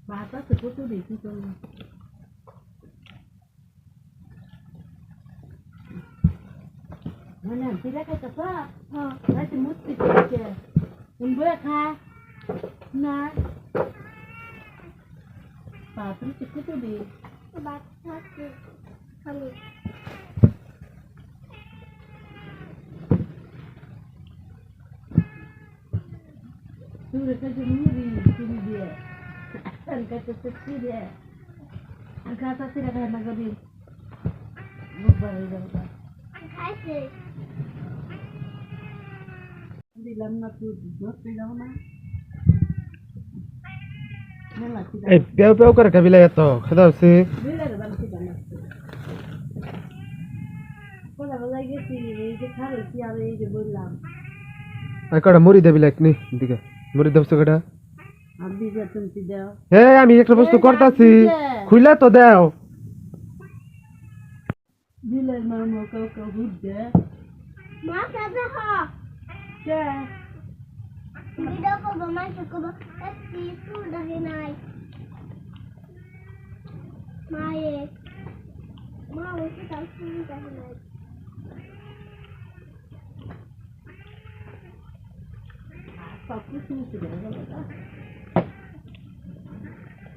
Bata se puso difícil. Mana tidak kata apa? Nanti mesti kerja. Umbrella kah? Nah. Patri cukup tu di. Bata tu kami. Tu kerja ni dia. Kan kata seperti dia. Kata tidak kaya macam ni. Bukan itu. Kasih. Di dalam tu duduk di dalam mana? এই পেও পেও করে খাবিলে এত খেদা হচ্ছে Bila ada dalam kita nak. Kalau lagi sih ini kalau siapa ini bolam. আর কটা মুড়ি দেবি লাইক নি দিকে মুড়ি দেবছো কটা Abdi betul tidak. হে আমি একটা বস্তু করতাছি খুইলা তো দাও Bila mau kau huda. Mak ada ha. Ya. Tidak kau bermain kau itu dah naik. Mai. Mau kita sudah naik. Pakai sini sudah ada.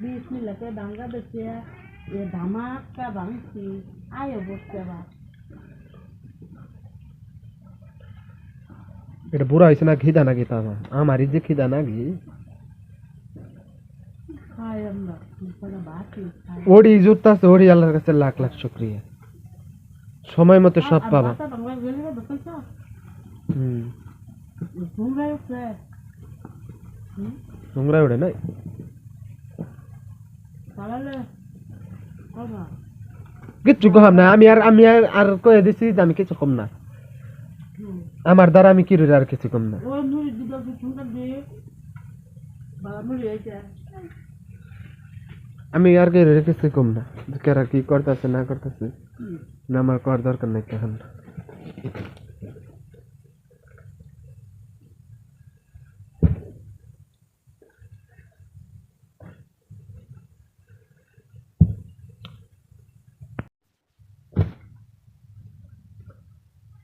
Bismillah ke bangga bersih. Ye damak ka bangsi. Ayo bosnya ba. এটা বুড়া হয়েছে না ঘিদা না গীতা আমারই যে খিদা না ঘি Ayam ba. Bukan bati. ওড়ি জুতাছে ওড়ি আল্লাহর কাছে লাখ লাখ শুকরিয়া সময় মতো সব পাবা Bata bangga gini ba betul sah. হুম Bunga se. নোংরা ওড়ে নাই Kalale. Apa? কিচ্ছু কম না আমি আর কয়ে দিছি যে আমি কিছু কম না আমার দ্বারা আমি কি আর কিছু কম না Oh muri juga bicara deh. Bawa muri aja. আমি আর কে কিছু কম না কেরা কি করতেছে না করতেছে না আমার কর দরকার নাই এখন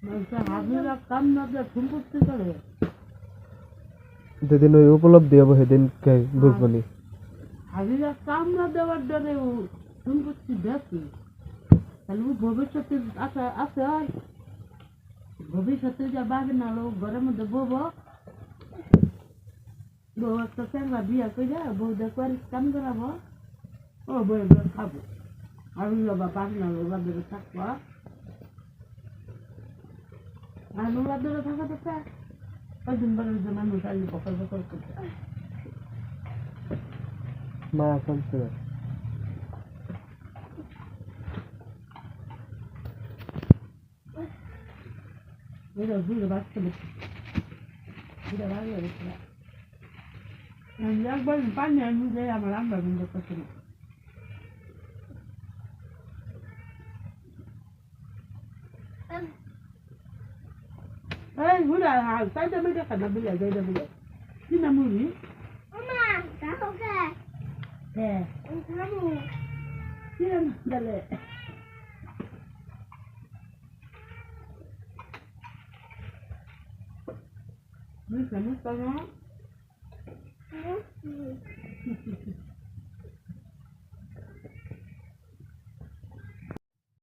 Masa hasilnya kam nada kumpul tu kare. যেদিন ওই উপলব্ধি হবো সেদিন বুঝবো নি Hasilnya kam nada wadare kumpul tu dasi. Kalau ভবিষ্যতে আছে আর ভবিষ্যতে যা বাগে না লো ঘরের মধ্যে বউবো বউ একটা চেঙ্গা বিয়া করে বউ দেখবার কাম করাবো ও বউ খাবো আর বাবা বাগে না লো বাদরে থাকবো আর লো বাদরে থাকা তো ওই দিন বলে যে মানুষ আলি বকর বকর করতে মা শুনছে এটা বুঝে বাঁচতে বেশি এটা ভালো লাগছে আমি একবার পানি আমি যাই আমার আমরা বন্ধ করতে না এই হুড়া তাই তো বেটা খানা বিলে যাই না বিলে কি না মুড়ি Mama, tahu ke? হ্যাঁ Kamu. কি না দলে মুড়ি কেমন কেমন Mesti.